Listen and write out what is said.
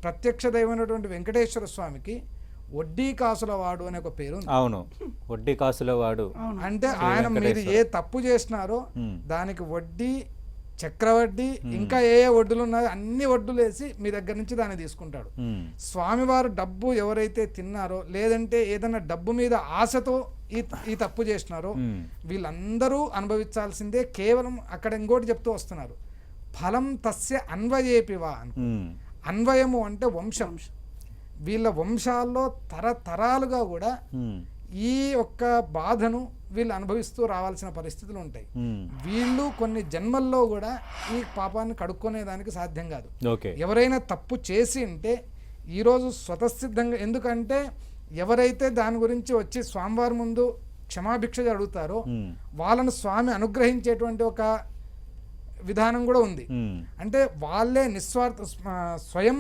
ప్రత్యక్ష దైవమైనటువంటి వెంకటేశ్వర స్వామికి వడ్డీ కాసుల వాడు అనే ఒక పేరు ఉంది. అవును, వడ్డీ కాసుల వాడు అంటే ఆయన మీరు ఏ తప్పు చేసినారో దానికి వడ్డీ, చక్రవడ్డీ, ఇంకా ఏ వడ్డీలు ఉన్నాయో అన్ని వడ్డీలు వేసి మీ దగ్గర నుంచి దాన్ని తీసుకుంటాడు. స్వామివారు డబ్బు ఎవరైతే తిన్నారో లేదంటే ఏదైనా డబ్బు మీద ఆశతో ఈ తప్పు చేసినారో వీళ్ళందరూ అనుభవించాల్సిందే. కేవలం అక్కడ ఇంకోటి చెప్తూ వస్తున్నారు, ఫలం తస్య అన్వయేపివా అని. అన్వయము అంటే వంశం. వీళ్ళ వంశాల్లో తరతరాలుగా కూడా ఈ ఒక్క బాధను వీళ్ళు అనుభవిస్తూ రావాల్సిన పరిస్థితులు ఉంటాయి. వీళ్ళు కొన్ని జన్మల్లో కూడా ఈ పాపాన్ని కడుక్కునేదానికి సాధ్యం కాదు. ఎవరైనా తప్పు చేసి ఉంటే ఈరోజు స్వతసిద్ధంగా, ఎందుకంటే ఎవరైతే దాని గురించి వచ్చి స్వామివారి ముందు క్షమాభిక్ష అడుగుతారో వాళ్ళను స్వామి అనుగ్రహించేటువంటి ఒక విధానం కూడా ఉంది. అంటే వాళ్ళే నిస్వార్థ స్వయం